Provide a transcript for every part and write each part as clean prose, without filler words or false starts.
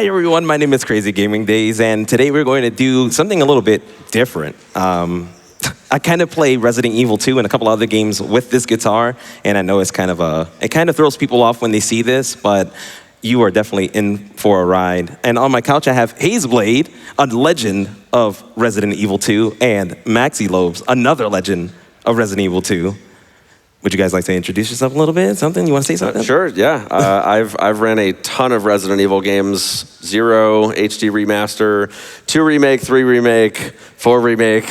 Hi everyone, my name is Crazygamingdayz, and today we're going to do something a little bit different. I kind of play Resident Evil 2 and a couple other games with this guitar, and I know it kind of throws people off when they see this, but you are definitely in for a ride. And on my couch I have Hazeblade, a legend of Resident Evil 2, and Maxylobes, another legend of Resident Evil 2. Would you guys like to introduce yourself a little bit? Something? You want to say something? Sure, yeah. I've ran a ton of Resident Evil games. 0, HD Remaster, 2 Remake, 3 Remake, 4 Remake,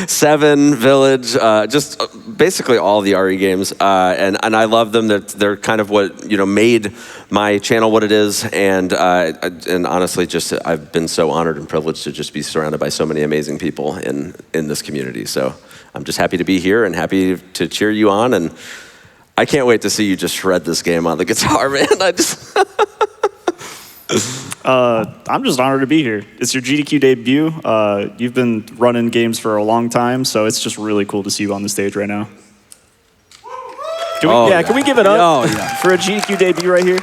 7, Village, just basically all the RE games. And I love them. They're kind of what made my channel what it is. And honestly, just I've been so honored and privileged to just be surrounded by so many amazing people in this community. So I'm just happy to be here and happy to cheer you on, and I can't wait to see you just shred this game on the guitar, man. I'm just honored to be here. It's your GDQ debut. You've been running games for a long time, so it's just really cool to see you on the stage right now. Can we give it up for a GDQ debut right here?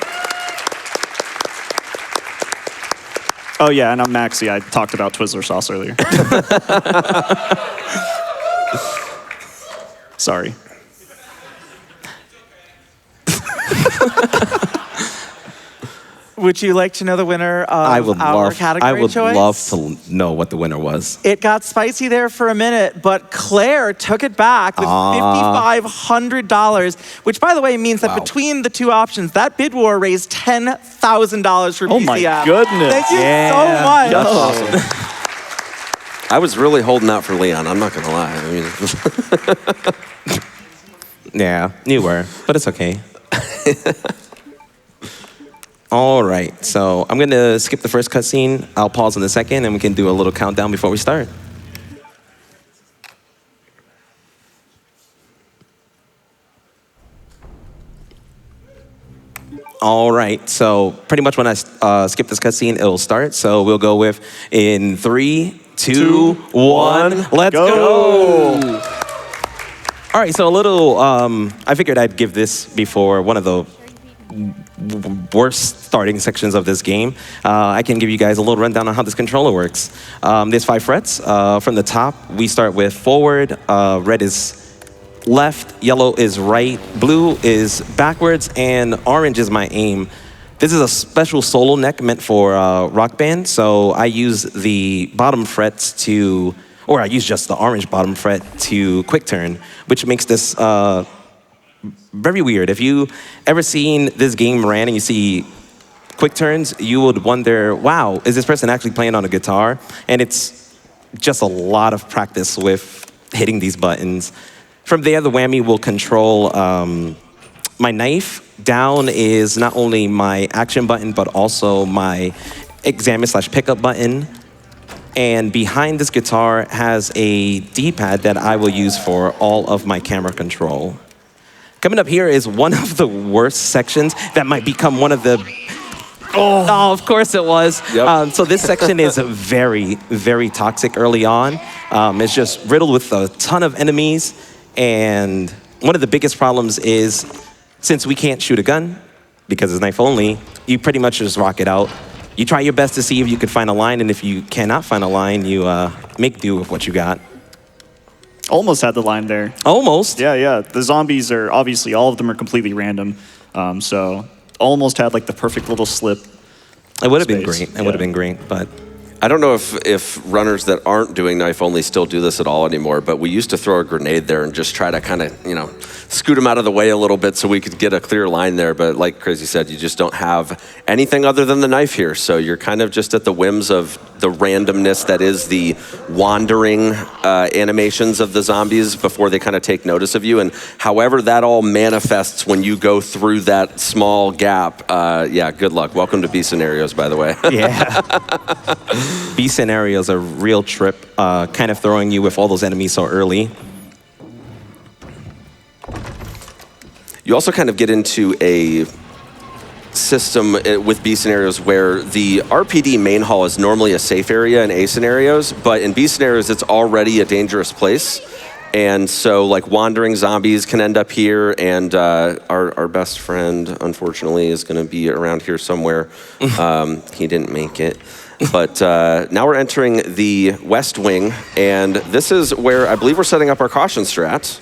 Oh yeah, and I'm Maxi. I talked about Twizzler sauce earlier. Sorry. Would you like to know the winner of our category choice? I would love to know what the winner was. It got spicy there for a minute, but Claire took it back with $5,500, which, by the way, means that between the two options, that bid war raised $10,000 for BCF. Oh my goodness. Thank you so much. That's awesome. I was really holding out for Leon, I'm not gonna lie. Yeah, you were, but it's okay. All right, so I'm gonna skip the first cutscene. I'll pause in a second and we can do a little countdown before we start. All right, so pretty much when I skip this cutscene, it'll start. So we'll go with in 3, 2, 1, let's go. All right, so a little, I figured I'd give this before one of the worst starting sections of this game. I can give you guys a little rundown on how this controller works. There's 5 frets. From the top, we start with forward, red is left, yellow is right, blue is backwards, and orange is my aim. This is a special solo neck meant for Rock Band, so I use the bottom frets to, or I use just the orange bottom fret to quick turn, which makes this very weird. If you ever seen this game ran and you see quick turns, you would wonder, wow, is this person actually playing on a guitar? And it's just a lot of practice with hitting these buttons. From there, the whammy will control my knife. Down is not only my action button, but also my examine/pickup button. And behind this guitar has a D-pad that I will use for all of my camera control. Coming up here is one of the worst sections that might become one of the... Oh, of course it was. Yep. So this section is very, very toxic early on. It's just riddled with a ton of enemies. And one of the biggest problems is, since we can't shoot a gun, because it's knife only, you pretty much just rock it out. You try your best to see if you could find a line, and if you cannot find a line, you make do with what you got. Almost had the line there. Almost? Yeah. The zombies are, obviously, all of them are completely random. So almost had like the perfect little slip. It would have been great. It would have been great, but... I don't know if runners that aren't doing knife only still do this at all anymore, but we used to throw a grenade there and just try to kind of, scoot them out of the way a little bit so we could get a clear line there. But like Crazy said, you just don't have anything other than the knife here. So you're kind of just at the whims of the randomness that is the wandering animations of the zombies before they kind of take notice of you. And however that all manifests when you go through that small gap, yeah, good luck. Welcome to B Scenarios, by the way. Yeah. B Scenarios are a real trip, kind of throwing you with all those enemies so early. You also kind of get into a system with B Scenarios where the RPD main hall is normally a safe area in A Scenarios, but in B Scenarios, it's already a dangerous place. And so, like, wandering zombies can end up here, and our best friend, unfortunately, is going to be around here somewhere. He didn't make it. But now we're entering the West Wing, and this is where I believe we're setting up our caution strat,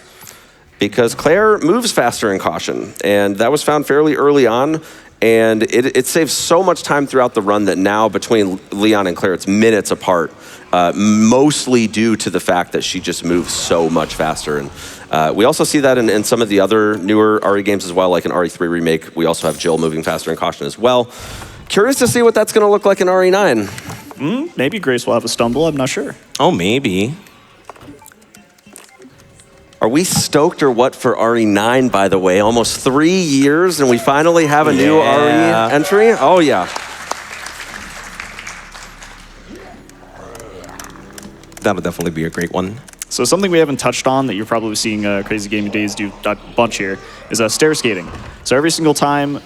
because Claire moves faster in caution, and that was found fairly early on, and it saves so much time throughout the run that now between Leon and Claire, it's minutes apart. Mostly due to the fact that she just moves so much faster. And we also see that in some of the other newer RE games as well, like in RE3 Remake. We also have Jill moving faster in caution as well. Curious to see what that's going to look like in RE9. Maybe Grace will have a stumble, I'm not sure. Oh, maybe. Are we stoked or what for RE9, by the way? Almost 3 years and we finally have a new RE entry? Oh, yeah. That'll definitely be a great one. So something we haven't touched on that you're probably seeing Crazygamingdayz do a bunch here is stair skating. So every single time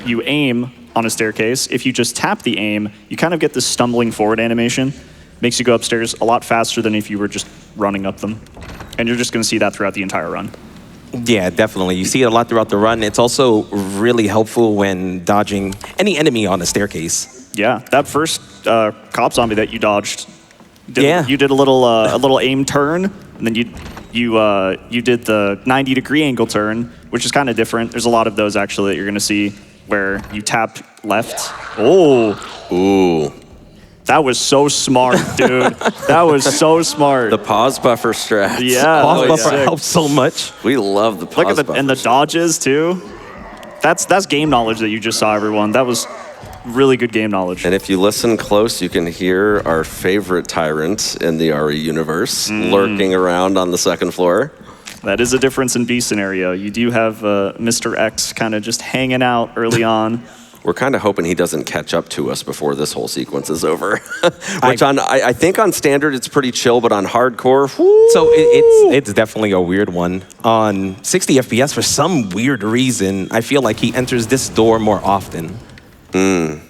you aim on a staircase, if you just tap the aim, you kind of get this stumbling forward animation. Makes you go upstairs a lot faster than if you were just running up them. And you're just going to see that throughout the entire run. Yeah, definitely. You see it a lot throughout the run. It's also really helpful when dodging any enemy on a staircase. Yeah, that first cop zombie that you dodged, Yeah. You did a little aim turn, and then you did the 90-degree angle turn, which is kind of different. There's a lot of those actually that you're gonna see where you tap left. Oh, Ooh. that was so smart, dude. That was so smart. The pause buffer strat. Yeah, Pause that was buffer sick. helps so much. We love the pause Look at buffer. and the dodges too. That's game knowledge that you just saw, everyone. That was really good game knowledge. And if you listen close, you can hear our favorite tyrant in the RE universe lurking around on the second floor. That is a difference in B scenario. You do have Mr. X kind of just hanging out early on. We're kind of hoping he doesn't catch up to us before this whole sequence is over. Which I think on standard it's pretty chill, but on hardcore, whoo. So it's definitely a weird one. On 60 FPS, for some weird reason, I feel like he enters this door more often. And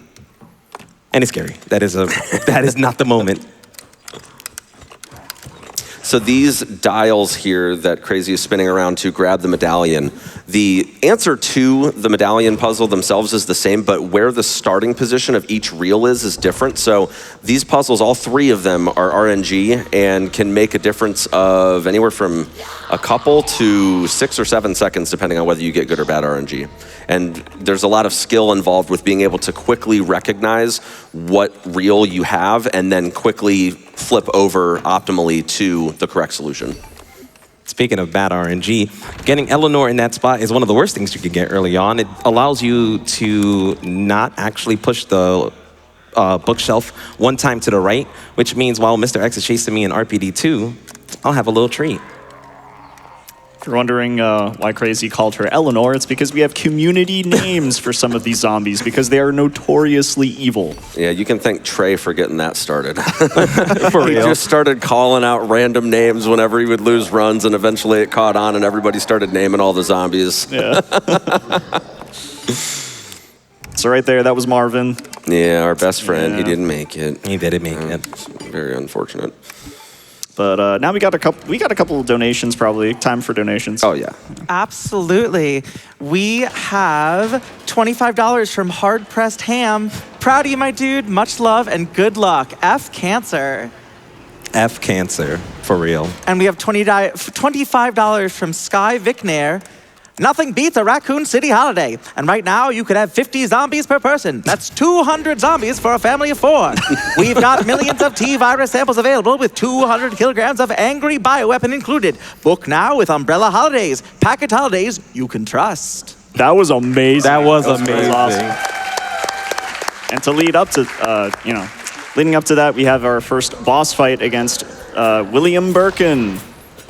it's scary. That is not the moment. So these dials here that Crazy is spinning around to grab the medallion, the answer to the medallion puzzle themselves is the same, but where the starting position of each reel is different. So these puzzles, all three of them are RNG and can make a difference of anywhere from a couple to 6 or 7 seconds, depending on whether you get good or bad RNG. And there's a lot of skill involved with being able to quickly recognize what reel you have and then quickly flip over optimally to the correct solution. Speaking of bad RNG, getting Eleanor in that spot is one of the worst things you could get early on. It allows you to not actually push the bookshelf one time to the right, which means while Mr. X is chasing me in RPD2, I'll have a little treat. If you're wondering why Crazy called her Eleanor, it's because we have community names for some of these zombies because they are notoriously evil. Yeah, you can thank Trey for getting that started. For He real. just started calling out random names whenever he would lose runs, and eventually it caught on and everybody started naming all the zombies. Yeah. So right there, that was Marvin. Yeah, our best friend, he Yeah. didn't make it. He didn't make it. Very unfortunate. But now we got a couple of donations probably. Time for donations. Oh, yeah. Absolutely. We have $25 from Hard Pressed Ham. Proud of you, my dude. Much love and good luck. F Cancer. F Cancer, for real. And we have $25 from Sky Vicnair. Nothing beats a Raccoon City holiday. And right now, you could have 50 zombies per person. That's 200 zombies for a family of 4. We've got millions of T-virus samples available with 200 kilograms of angry bioweapon included. Book now with Umbrella Holidays. Packet holidays you can trust. That was amazing. That was pretty amazing. awesome. And to lead up to, leading up to that, we have our first boss fight against William Birkin.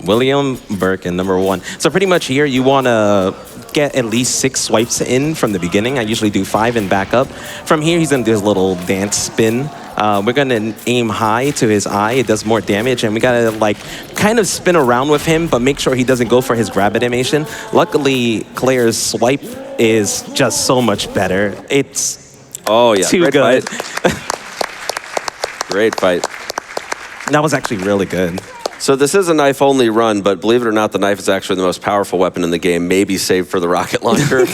William Birkin, number 1. So pretty much here, you want to get at least 6 swipes in from the beginning. I usually do 5 and back up. From here, he's going to do his little dance spin. We're going to aim high to his eye. It does more damage, and we got to kind of spin around with him, but make sure he doesn't go for his grab animation. Luckily, Claire's swipe is just so much better. It's Oh, yeah. too Great good. Fight. Great fight. That was actually really good. So this is a knife-only run, but believe it or not, the knife is actually the most powerful weapon in the game, maybe save for the rocket launcher.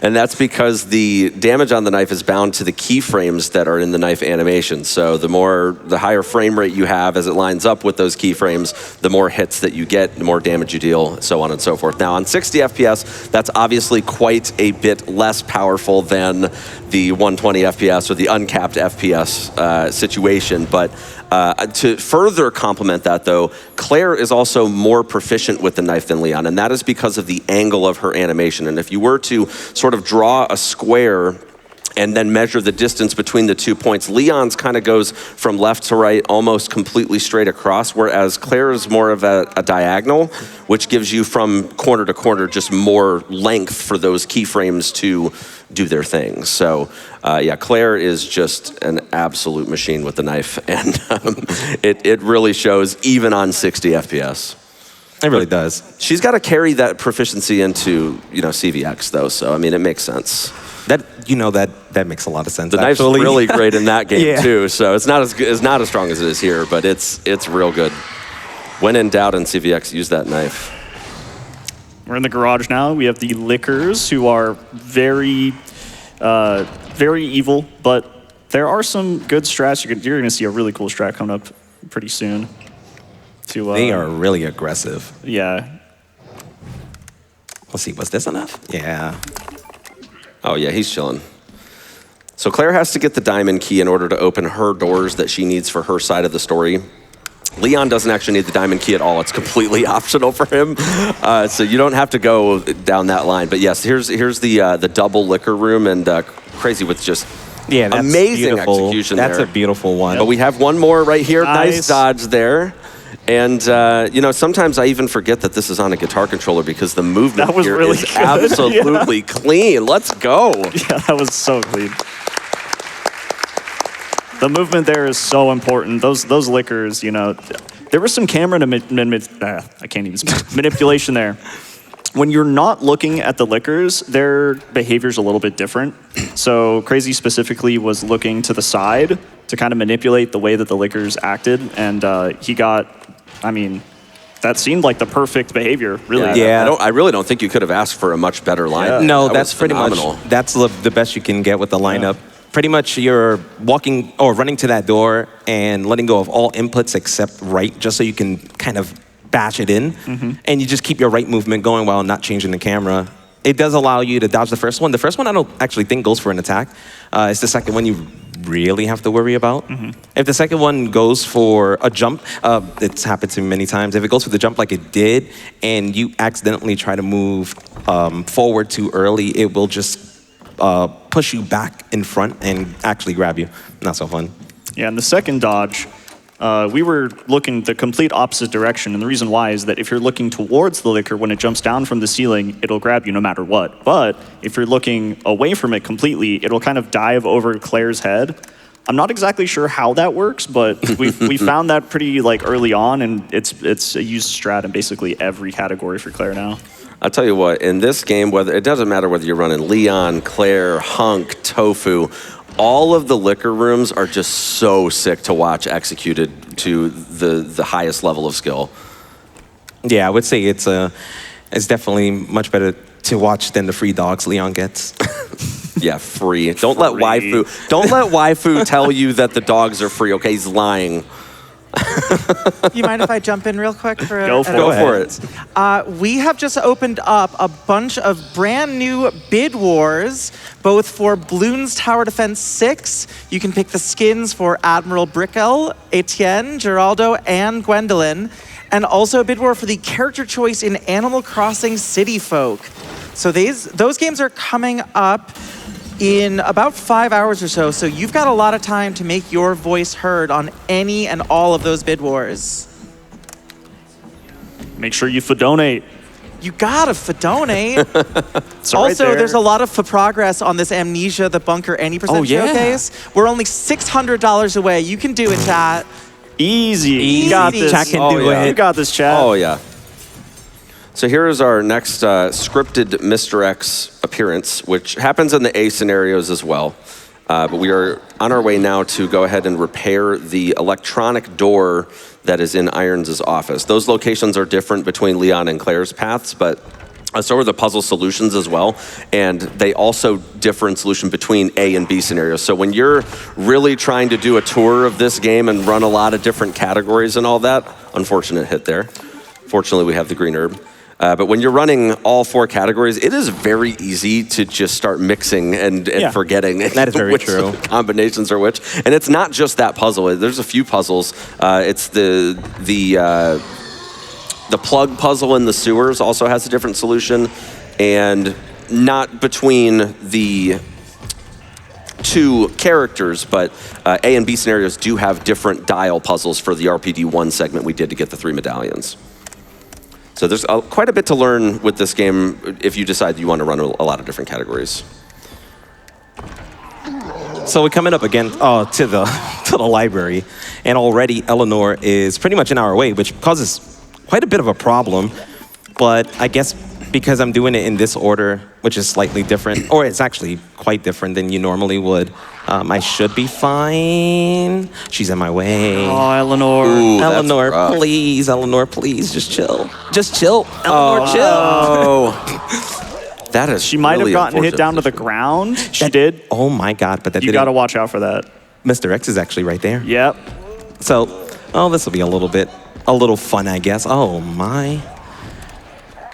And that's because the damage on the knife is bound to the keyframes that are in the knife animation. So the higher frame rate you have as it lines up with those keyframes, the more hits that you get, the more damage you deal, so on and so forth. Now, on 60 FPS, that's obviously quite a bit less powerful than the 120 FPS or the uncapped FPS situation, but to further complement that, though, Claire is also more proficient with the knife than Leon, and that is because of the angle of her animation. And if you were to sort of draw a square and then measure the distance between the 2 points, Leon's kind of goes from left to right, almost completely straight across, whereas Claire is more of a diagonal, which gives you from corner to corner just more length for those keyframes to do their thing. So yeah, Claire is just an absolute machine with the knife, and it really shows even on 60 FPS. It really does. She's got to carry that proficiency into CVX though, so I mean it makes sense. That makes a lot of sense. The knife's really great in that game Yeah. too, so it's not as strong as it is here, but it's real good. When in doubt in CVX, use that knife. We're in the garage now. We have the Lickers, who are very, very evil, but there are some good strats. You're going to see a really cool strat coming up pretty soon. They are really aggressive. Yeah. Let's see, was this enough? Yeah. Oh yeah, he's chilling. So Claire has to get the diamond key in order to open her doors that she needs for her side of the story. Leon doesn't actually need the diamond key at all. It's completely optional for him. So you don't have to go down that line. But yes, here's the double liquor room, and Crazy with just That's amazing beautiful. execution That's there. a beautiful one. But we have one more right here. Nice Nice. dodge there. And, sometimes I even forget that this is on a guitar controller because the movement That was here really is good. absolutely clean. Let's go. Yeah, that was so clean. The movement there is so important. Those Lickers, there was some camera I can't even speak. Manipulation there. When you're not looking at the Lickers, their behavior's a little bit different. So Crazy specifically was looking to the side to kind of manipulate the way that the Lickers acted, and he got, that seemed like the perfect behavior, really. Yeah. I really don't think you could have asked for a much better lineup. No, That that's was pretty phenomenal. much, that's the best you can get with the lineup. Pretty much you're walking or running to that door and letting go of all inputs except right, just so you can kind of bash it in. And you just keep your right movement going while not changing the camera. It does allow you to dodge the first one. The first one I don't actually think goes for an attack. It's the second one you really have to worry about. If the second one goes for a jump, it's happened to me many times. If it goes for the jump like it did, and you accidentally try to move forward too early, it will just push you back in front and actually grab you. Not so fun. Yeah, and the second dodge, we were looking the complete opposite direction, and the reason why is that if you're looking towards the Licker, when it jumps down from the ceiling, it'll grab you no matter what. But if you're looking away from it completely, it'll kind of dive over Claire's head. I'm not exactly sure how that works, but we found that pretty early on, and it's a used strat in basically every category for Claire now. I'll tell you what, in this game, it doesn't matter whether you're running Leon, Claire, Hunk, Tofu, all of the liquor rooms are just so sick to watch executed to the highest level of skill. Yeah, I would say it's definitely much better to watch than the free dogs Leon gets. Yeah, free. Don't let waifu tell you that the dogs are free. Okay, he's lying. You mind if I jump in real quick for Go for it. We have just opened up a bunch of brand new bid wars, both for Bloons Tower Defense 6. You can pick the skins for Admiral Brickell, Etienne, Geraldo, and Gwendolyn. And also a bid war for the character choice in Animal Crossing City Folk. So those games are coming up in about 5 hours or so, so you've got a lot of time to make your voice heard on any and all of those bid wars. Make sure you donate. You gotta donate. So right Also, there. there's a lot of progress on this Amnesia the Bunker Any Percent yeah. showcase. We're only $600 away. You can do it, chat. Easy. You got this. Chat can do yeah. it. You got this, chat. Oh, yeah. So here is our next scripted Mr. X appearance, which happens in the A scenarios as well. But we are on our way now to go ahead and repair the electronic door that is in Irons' office. Those locations are different between Leon and Claire's paths, but so are the puzzle solutions as well, and they also differ in solution between A and B scenarios. So when you're really trying to do a tour of this game and run a lot of different categories and all that, unfortunate hit there. Fortunately, we have the green herb. But when you're running all 4 categories, it is very easy to just start mixing and forgetting that is very which true. combinations are which. And it's not just that puzzle. There's a few puzzles. It's the plug puzzle in the sewers also has a different solution, and not between the 2 characters, but A and B scenarios do have different dial puzzles for the RPD1 segment we did to get the 3 medallions. So there's quite a bit to learn with this game if you decide you want to run a lot of different categories. So we're coming up again to the library, and already Eleanor is pretty much in our way, which causes quite a bit of a problem. But I guess because I'm doing it in this order, which is slightly different, or it's actually quite different than you normally would, I should be fine. She's in my way. Oh, Eleanor. Ooh, Eleanor, that's rough. please, Eleanor, please, just chill. Just chill. Eleanor, chill. Oh, that is She might really have gotten hit unfortunate down to the position. ground. She did. Oh my God, but that You didn't. got to watch out for that. Mr. X is actually right there. Yep. So, this will be a little fun, I guess. Oh my.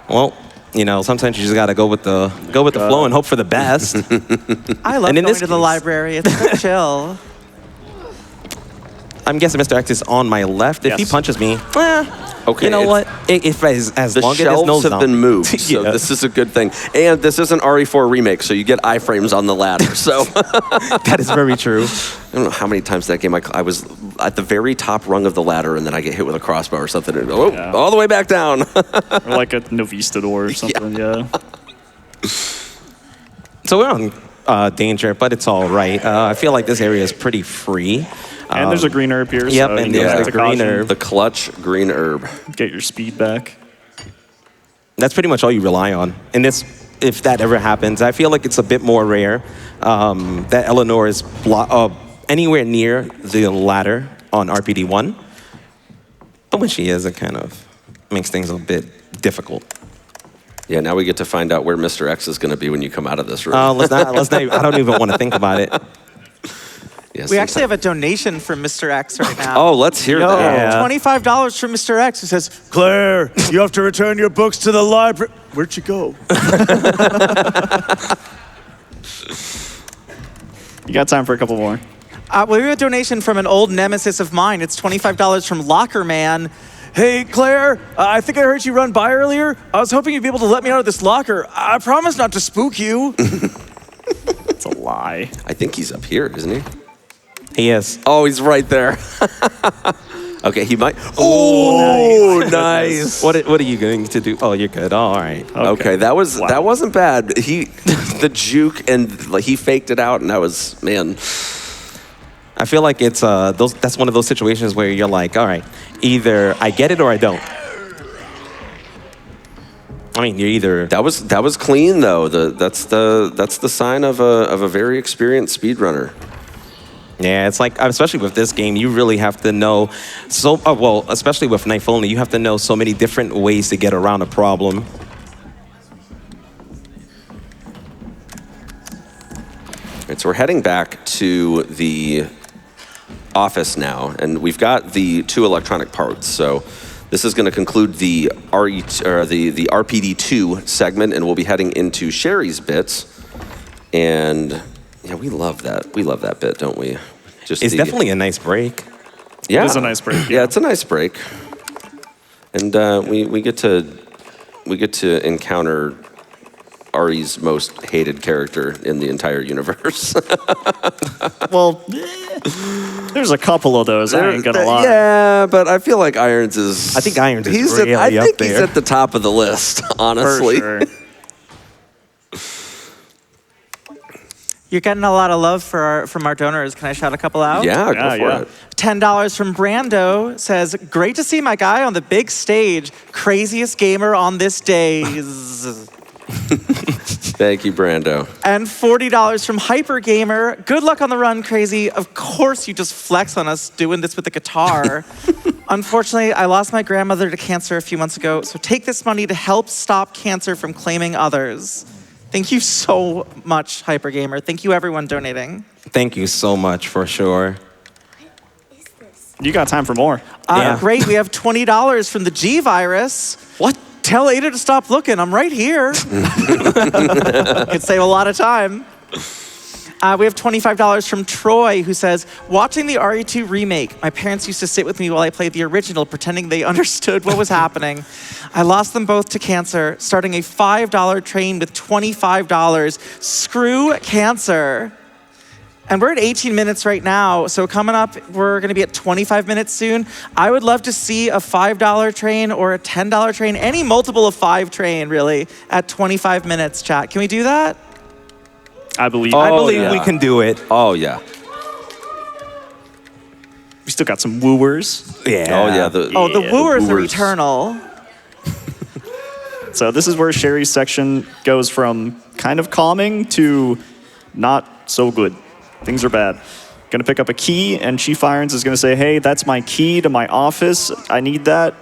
Well, you know, sometimes you just gotta go with the flow and hope for the best. I love And in going this to the case- library. It's so chill. I'm guessing Mr. X is on my left. If he Yes. punches me, Okay, you know it's- what? If as The long as there's no shelves have been moved, so Yeah. this is a good thing. And this is an RE4 remake, so you get iframes on the ladder. So That is very true. I don't know how many times that game I was at the very top rung of the ladder, and then I get hit with a crossbow or something, and all the way back down. Or like a Novistador or something, yeah. So we're on danger, but it's all right. I feel like this area is pretty free. And there's a green herb here, Yep, so and you there's use the the green caution, herb. The clutch green herb. Get your speed back. That's pretty much all you rely on. And this, if that ever happens, I feel like it's a bit more rare that Eleanor is anywhere near the ladder on RPD1. But when she is, it kind of makes things a bit difficult. Yeah, now we get to find out where Mr. X is going to be when you come out of this room. Let's not, I don't even want to think about it. Yes, We actually have a donation from Mr. X right now. Oh, let's hear that. Yeah. $25 from Mr. X, who says, Claire, you have to return your books to the library. Where'd you go? You got time for a couple more. we have a donation from an old nemesis of mine. It's $25 from Locker Man. Hey, Claire, I think I heard you run by earlier. I was hoping you'd be able to let me out of this locker. I promise not to spook you. It's a lie. I think he's up here, isn't he? He is. Oh, he's right there. Okay, he might. Oh, nice. What are you going to do? Oh, you're good. Oh, all right. Okay, that wasn't bad. The juke, and like, he faked it out, and that was, man. I feel like it's that's one of those situations where you're like, all right, either I get it or I don't. I mean, you're either. That was clean though. That's the sign of a very experienced speedrunner. Yeah, it's like, especially with this game, you really have to know well, especially with Knife Only, you have to know so many different ways to get around a problem. Right, so we're heading back to the office now, and we've got the 2 electronic parts. So this is going to conclude the the RPD2 segment, and we'll be heading into Sherry's bits. And yeah, we love that. We love that bit, don't we? It's definitely a nice break. Yeah, It is a nice break. Yeah, it's a nice break, and we get to encounter Ari's most hated character in the entire universe. Well, there's a couple of those, I ain't gonna lie. Yeah, but I feel like Irons is. I think Irons is he's really I up think he's there. at the top of the list, honestly. For sure. You're getting a lot of love from our donors. Can I shout a couple out? Yeah, Yeah, go for yeah. it. $10 from Brando says, great to see my guy on the big stage. Craziest gamer on this days. Thank you, Brando. And $40 from Hyper Gamer. Good luck on the run, Crazy. Of course you just flex on us doing this with the guitar. Unfortunately, I lost my grandmother to cancer a few months ago, so take this money to help stop cancer from claiming others. Thank you so much, Hypergamer. Thank you, everyone donating. Thank you so much, for sure. You got time for more. Yeah. Great, we have $20 from the G virus. What? Tell Ada to stop looking, I'm right here. Could save a lot of time. We have $25 from Troy, who says, watching the RE2 remake, my parents used to sit with me while I played the original, pretending they understood what was happening. I lost them both to cancer, starting a $5 train with $25. Screw cancer. And we're at 18 minutes right now, so coming up, we're gonna be at 25 minutes soon. I would love to see a $5 train or a $10 train, any multiple of 5 train, really, at 25 minutes, chat. Can we do that? I believe. I believe we can do it. Oh, yeah. We still got some wooers. Yeah. Oh, yeah. The Yeah, wooers are wooers. eternal. So this is where Sherry's section goes from kind of calming to not so good. Things are bad. Gonna pick up a key, and Chief Irons is gonna say, hey, that's my key to my office. I need that.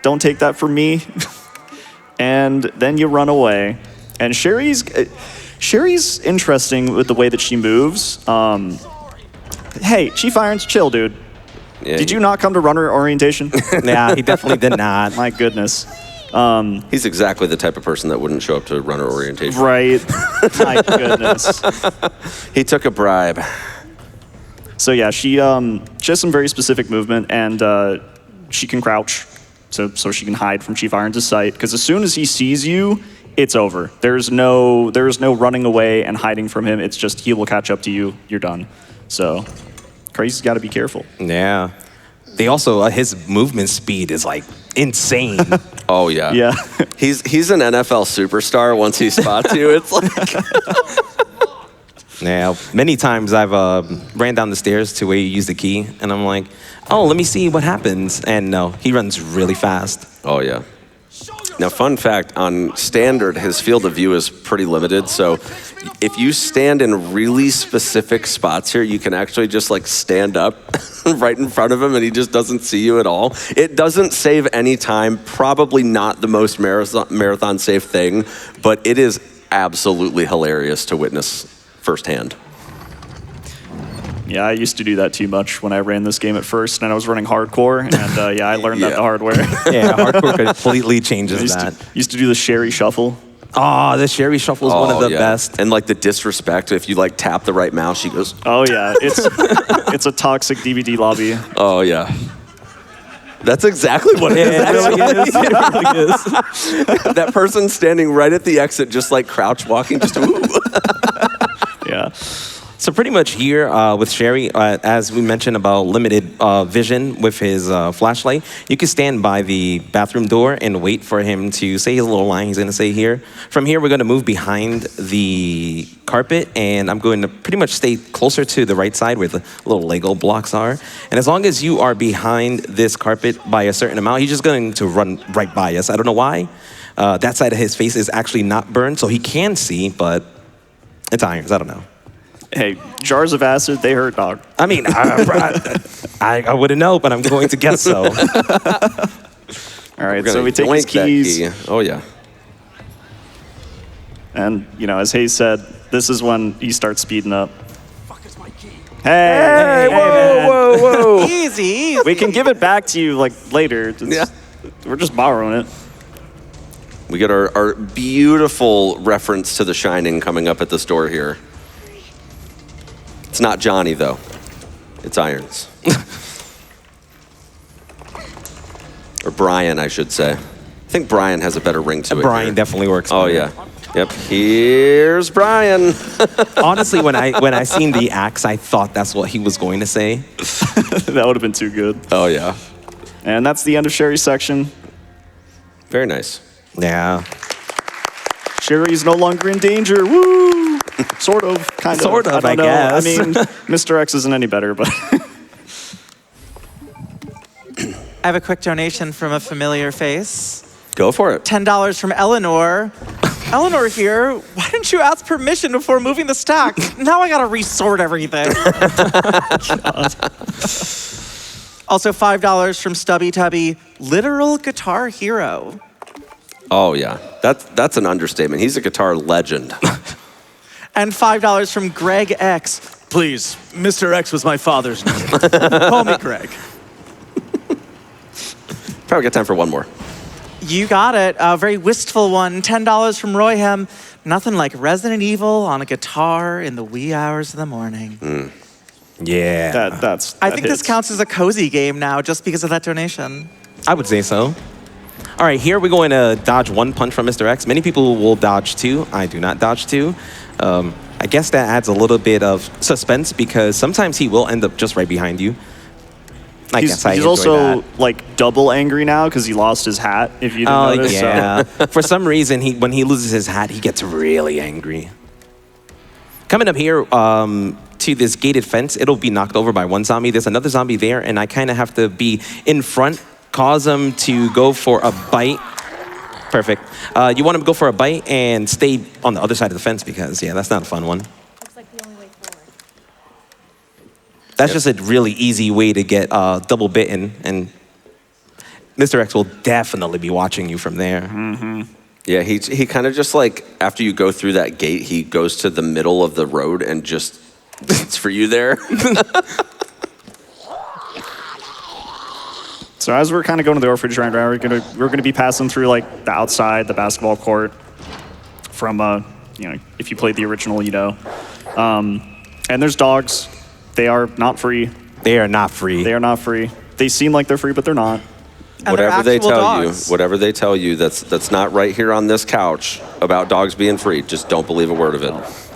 Don't take that from me. And then you run away. And Sherry's interesting with the way that she moves. Hey, Chief Irons, chill, dude. Yeah, Did you not come to runner orientation? Yeah, he definitely did not. My goodness. He's exactly the type of person that wouldn't show up to runner orientation. Right. My goodness. He took a bribe. So yeah, she has some very specific movement, and she can crouch, so she can hide from Chief Irons' sight. Because as soon as he sees you, it's over. There's no running away and hiding from him. It's just he will catch up to you. You're done. So Crazy's got to be careful. Yeah. They also, his movement speed is like insane. Oh, yeah. Yeah. He's an NFL superstar once he spots you. It's like... Yeah, many times I've ran down the stairs to where you use the key, and I'm like, oh, let me see what happens. And no, he runs really fast. Oh, yeah. Now, fun fact, on standard, his field of view is pretty limited. So if you stand in really specific spots here, you can actually just like stand up right in front of him and he just doesn't see you at all. It doesn't save any time, probably not the most marathon safe thing, but it is absolutely hilarious to witness firsthand. Yeah, I used to do that too much when I ran this game at first, and I was running hardcore, and yeah, I learned that the hard way. Yeah, hardcore completely changes that. Used to do the Sherry shuffle. Oh, the Sherry Shuffle is one of the best. And like the disrespect, if you like tap the right mouse, she goes, Oh yeah, it's a toxic DVD lobby. oh yeah. That's exactly what it is. Yeah, it really is. It really is. That person standing right at the exit, just like crouch walking, just ooh. Yeah. So pretty much here with Sherry, as we mentioned about limited vision with his flashlight, you can stand by the bathroom door and wait for him to say his little line he's going to say here. From here, we're going to move behind the carpet, and I'm going to pretty much stay closer to the right side where the little Lego blocks are. And as long as you are behind this carpet by a certain amount, he's just going to run right by us. I don't know why. That side of his face is actually not burned, so he can see, but it's irons. I don't know. Hey, jars of acid, they hurt, dog. I mean, I wouldn't know, but I'm going to guess so. All right, so we take his keys. Key. Oh, yeah. And, you know, as Hayes said, this is when he starts speeding up. Hey, whoa, whoa, whoa. Easy, easy. We can give it back to you, like, later. We're just borrowing it. We get our beautiful reference to The Shining coming up at this door here. It's not Johnny, though. It's Irons. Or Brian, I should say. I think Brian has a better ring to it. Brian here. definitely works. Oh, better. yeah. Yep. Here's Brian. Honestly, when I seen the axe, I thought that's what he was going to say. That would have been too good. Oh, yeah. And that's the end of Sherry's section. Very nice. Yeah. Sherry's no longer in danger. Woo! Sort of, kind of. Sort of, I don't know. guess. I mean, Mr. X isn't any better, but... I have a quick donation from a familiar face. Go for it. $10 from Eleanor. Eleanor here, why didn't you ask permission before moving the stack? Now I gotta resort everything. Also $5 from Stubby Tubby, literal guitar hero. Oh yeah, that's an understatement. He's a guitar legend. And $5 from Greg X. Please, Mr. X was my father's name. Call me Greg. Probably got time for one more. You got it. A very wistful one. $10 from Royhem. Nothing like Resident Evil on a guitar in the wee hours of the morning. Yeah. I think this counts as a cozy game now just because of that donation. I would say so. All right, here we're going to dodge 1 punch from Mr. X. Many people will dodge 2. I do not dodge 2. I guess that adds a little bit of suspense because sometimes he will end up just right behind you. He's also like double angry now because he lost his hat. If you didn't notice, yeah. For some reason, when he loses his hat, he gets really angry. Coming up here to this gated fence, it'll be knocked over by 1 zombie. There's another zombie there, and I kind of have to be in front, cause him to go for a bite. Perfect. You want him to go for a bite and stay on the other side of the fence because, yeah, that's not a fun one. Looks like the only way forward. That's just a really easy way to get double bitten, and Mr. X will definitely be watching you from there. Mm-hmm. Yeah, he kind of just like, after you go through that gate, he goes to the middle of the road and just waits for you there. So as we're kind of going to the orphanage right now, we're gonna be passing through like the outside, the basketball court. From if you played the original, and there's dogs. They are not free. They are not free. They are not free. They seem like they're free, but they're not. And Whatever they actual tell dogs. you, whatever they tell you, that's not right here on this couch about dogs being free. Just don't believe a word of it.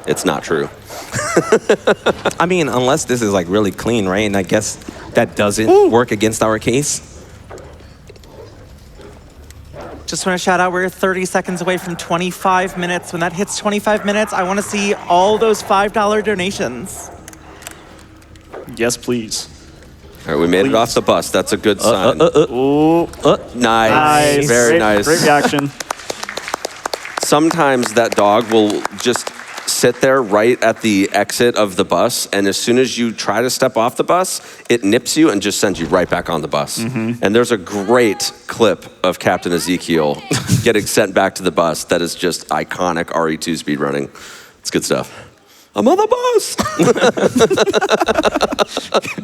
It's not true. I mean, unless this is like really clean, right? And I guess that doesn't work against our case. Just want to shout out, we're 30 seconds away from 25 minutes. When that hits 25 minutes, I want to see all those $5 donations. Yes, please. All right, we made it off the bus. That's a good sign. Ooh, Nice. Very nice. Great reaction. Sometimes that dog will just sit there right at the exit of the bus, and as soon as you try to step off the bus, it nips you and just sends you right back on the bus. And there's a great clip of Captain Ezekiel getting sent back to the bus that is just iconic RE2 speedrunning. It's good stuff. I'm on the bus!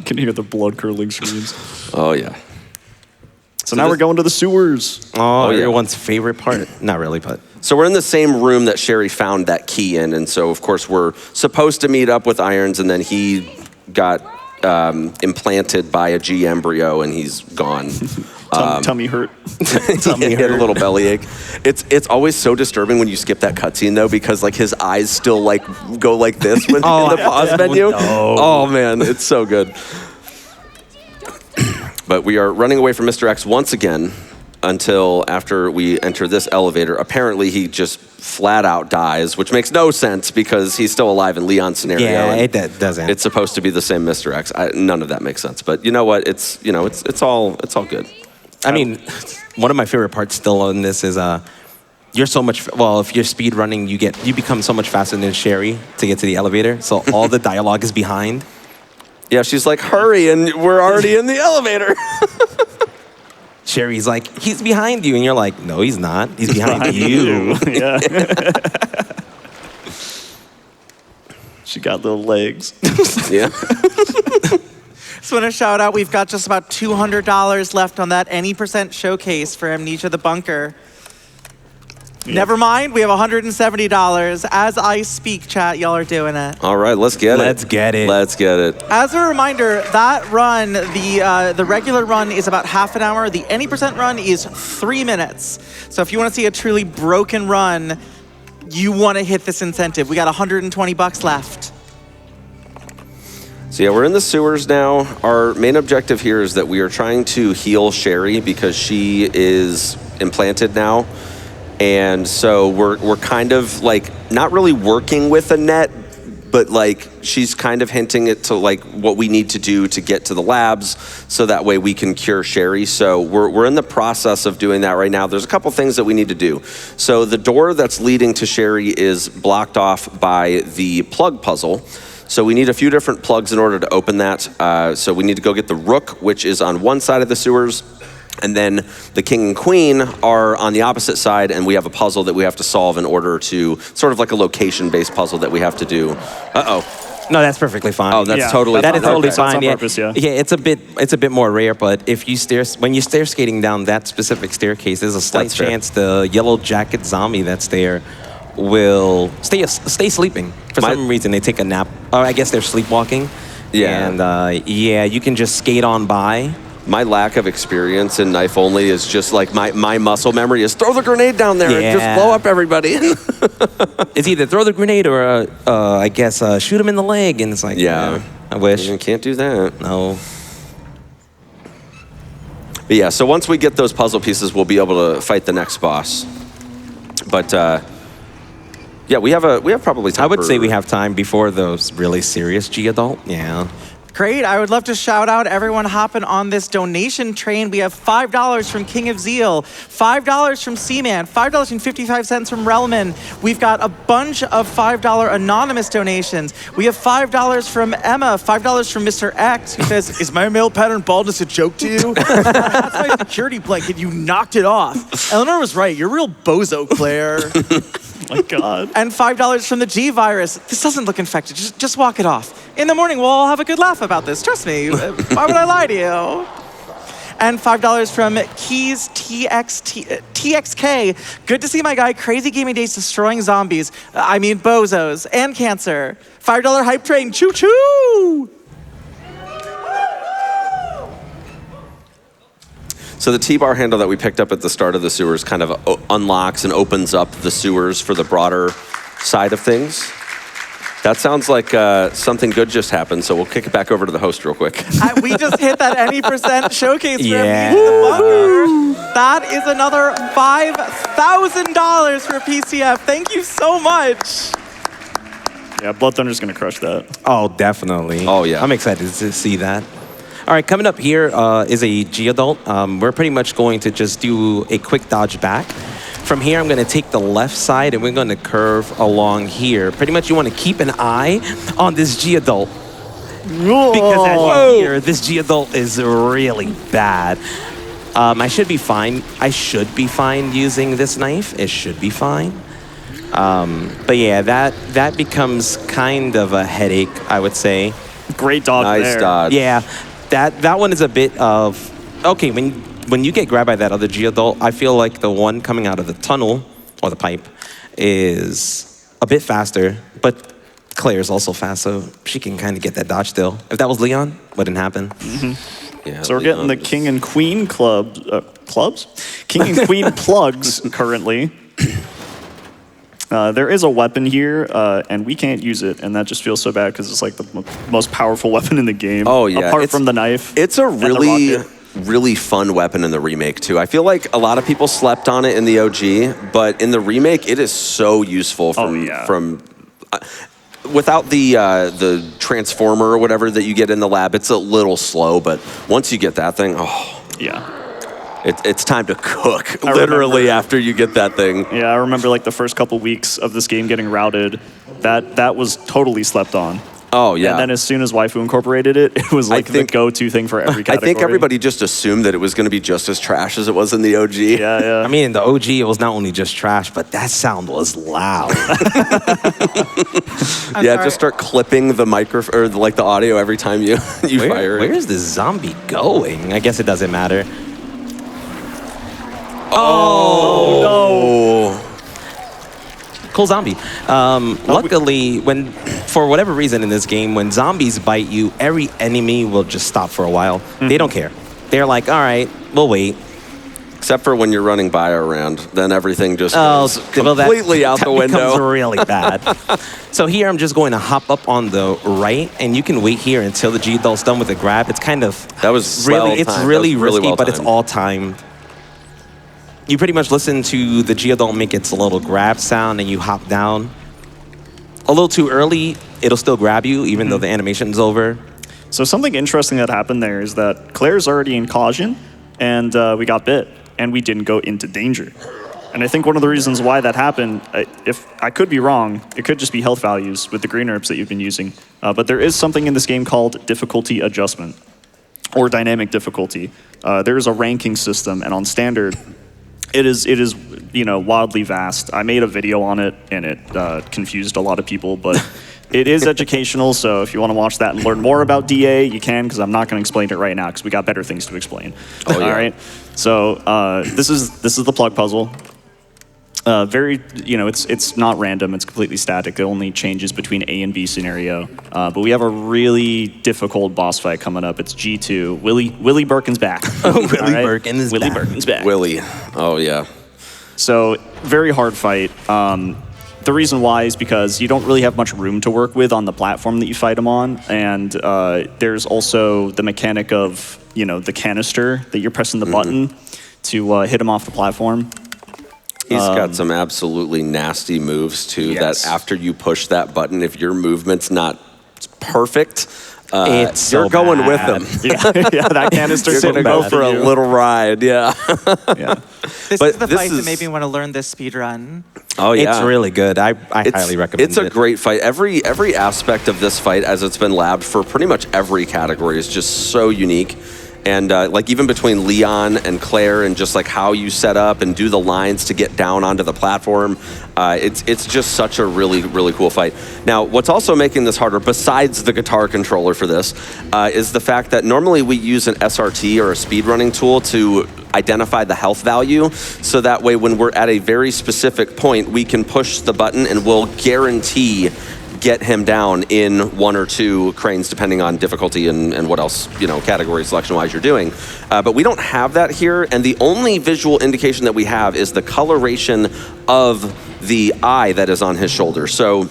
Can hear the blood curdling screams. Oh, yeah. So now we're going to the sewers. Oh, yeah. everyone's favorite part. Not really, but. So we're in the same room that Sherry found that key in, and so of course we're supposed to meet up with Irons, and then he got implanted by a G embryo, and he's gone. Tummy hurt. He had a little bellyache. It's always so disturbing when you skip that cutscene though, because like his eyes still like go like this when in the pause menu. No. Oh man, it's so good. But we are running away from Mr. X once again until after we enter this elevator. Apparently he just flat out dies, which makes no sense because he's still alive in Leon's scenario. Yeah, it doesn't. It's supposed to be the same Mr. X. None of that makes sense. But you know what? It's all good. I mean, one of my favorite parts still on this is you're so much, well, if you're speed running, you become so much faster than Sherry to get to the elevator. So all the dialogue is behind. Yeah, she's like, hurry, and we're already in the elevator. Sherry's like, he's behind you. And you're like, no, he's not. He's behind you. Yeah. She got little legs. Yeah. Just want to shout out, we've got just about $200 left on that any % showcase for Amnesia the Bunker. Yeah. Never mind, we have $170. As I speak, chat, y'all are doing it. All right, let's get it. Let's get it. Let's get it. As a reminder, that run, the regular run is about half an hour. The any % run is 3 minutes. So if you want to see a truly broken run, you want to hit this incentive. We got $120 left. So yeah, we're in the sewers now. Our main objective here is that we are trying to heal Sherry because she is implanted now. And so we're kind of like not really working with Annette, but like she's kind of hinting it to like what we need to do to get to the labs so that way we can cure Sherry. So we're in the process of doing that right now. There's a couple things that we need to do. So the door that's leading to Sherry is blocked off by the plug puzzle. So we need a few different plugs in order to open that. So we need to go get the rook, which is on one side of the sewers. And then the king and queen are on the opposite side, and we have a puzzle that we have to solve in order to, sort of like a location-based puzzle that we have to do. Uh-oh. No, that's perfectly fine. Oh, that's totally that fine. is totally Okay. fine. That's on purpose, yeah. it's a bit more rare, but if you when you stair skating down that specific staircase, there's a slight That's fair. chance the yellow jacket zombie that's there will stay sleeping. For some reason, they take a nap. Or I guess they're sleepwalking. Yeah. And yeah, you can just skate on by. My lack of experience in knife only is just like my muscle memory is throw the grenade down there and just blow up everybody. It's either throw the grenade or, I guess, shoot him in the leg. And it's like, Yeah. I wish. You can't do that. No. But yeah, so once we get those puzzle pieces, we'll be able to fight the next boss. But yeah, we have probably time. I would for- say we have time before those really serious G-adult. Yeah. Great. I would love to shout out everyone hopping on this donation train. We have $5 from King of Zeal, $5 from Seaman, $5.55 from Relman. We've got a bunch of $5 anonymous donations. We have $5 from Emma, $5 from Mr. X, who says, Is my male pattern baldness a joke to you? That's my security blanket. You knocked it off. Eleanor was right. You're a real bozo, Claire. Oh my God. and $5 from the G virus. This doesn't look infected. Just walk it off. In the morning, we'll all have a good laugh about this. Trust me. Why would I lie to you? And $5 from Keys TXK. Good to see my guy Crazygamingdayz destroying zombies. I mean bozos and cancer. $5 hype train. Choo choo! So the T-bar handle that we picked up at the start of the sewers kind of unlocks and opens up the sewers for the broader side of things. That sounds like something good just happened, so we'll kick it back over to the host real quick. We just hit that any % showcase Yeah. for me in the bunker. That is another $5,000 for PCF. Thank you so much. Yeah, Blood Thunder's gonna crush that. Oh, definitely. Oh, yeah. I'm excited to see that. All right, coming up here is a G-adult. We're pretty much going to just do a quick dodge back. From here, I'm going to take the left side, and we're going to curve along here. Pretty much, you want to keep an eye on this G-adult. Because as you hear, this G-adult is really bad. I should be fine. I should be fine using this knife. It should be fine. But yeah, that becomes kind of a headache, I would say. Great dodge Nice there. dodge. Yeah, that one is a bit of, okay, when you get grabbed by that other G-adult, I feel like the one coming out of the tunnel, or the pipe, is a bit faster, but Claire's also fast, so she can kind of get that dodge still. If that was Leon, wouldn't happen. Yeah, So we're getting the King and Queen clubs? King and Queen plugs currently. There is a weapon here, and we can't use it, and that just feels so bad because it's like the most powerful weapon in the game. Oh, yeah. Apart from the knife. It's a and the really, rocket. really fun weapon in the remake, too. I feel like a lot of people slept on it in the OG, but in the remake, it is so useful without the transformer or whatever that you get in the lab, it's a little slow, but once you get that thing, Yeah. it's time to cook, I literally, remember- after you get that thing. Yeah, I remember like the first couple weeks of this game getting routed. That was totally slept on. Oh, yeah. And then as soon as Waifu incorporated it, it was like the go-to thing for every I category. think everybody just assumed that it was going to be just as trash as it was in the OG. Yeah, yeah. I mean, in the OG, it was not only just trash, but that sound was loud. Yeah, just start clipping the microphone or like the audio every time you fire it. Where's this zombie going? I guess it doesn't matter. Oh. Cool zombie. Luckily, for whatever reason in this game, when zombies bite you, every enemy will just stop for a while. They don't care. They're like, all right, we'll wait. Except for when you're running by around, then everything just goes well, completely out the window. Becomes really bad. So here I'm just going to hop up on the right, and you can wait here until the G-adult's done with the grab. It's kind of That was really, well it's timed. really That was really risky, well but it's timed. all timed. You pretty much listen to the G-adult make its little grab sound, and you hop down. A little too early, it'll still grab you, even though the animation's over. So something interesting that happened there is that Claire's already in caution, and we got bit, and we didn't go into danger. And I think one of the reasons why that happened, if I could be wrong, it could just be health values with the green herbs that you've been using. But there is something in this game called difficulty adjustment, or dynamic difficulty. There is a ranking system, and on standard, it is wildly vast. I made a video on it, and it confused a lot of people, but it is educational. So if you want to watch that and learn more about DA, you can, because I'm not going to explain it right now, because we got better things to explain. Oh, yeah. All right. So this is the plug puzzle. It's not random. It's completely static. It only changes between A and B scenario. But we have a really difficult boss fight coming up. It's G2. Willie Birkin's back. Willie Birkin is Willie back. Birkin's back. Willie. Oh, yeah. So very hard fight. The reason why is because you don't really have much room to work with on the platform that you fight him on. And there's also the mechanic of, the canister that you're pressing the button to hit him off the platform. He's got some absolutely nasty moves, too, Yes. that after you push that button, if your movement's not perfect, It's so you're going with bad. him. yeah, that canister's You're going to go for a little ride, yeah. Yeah. This But is the this fight that is- made me want to learn this speed run. Oh, yeah. It's really good. I highly recommend it. It's a great fight. Every aspect of this fight, as it's been labbed for pretty much every category, is just so unique. And even between Leon and Claire, and just like how you set up and do the lines to get down onto the platform, it's just such a really, really cool fight. Now, what's also making this harder, besides the guitar controller for this, is the fact that normally we use an SRT or a speedrunning tool to identify the health value, so that way when we're at a very specific point, we can push the button and we'll guarantee get him down in 1 or 2 cranes, depending on difficulty and what else, category selection-wise you're doing. But we don't have that here, and the only visual indication that we have is the coloration of the eye that is on his shoulder. So,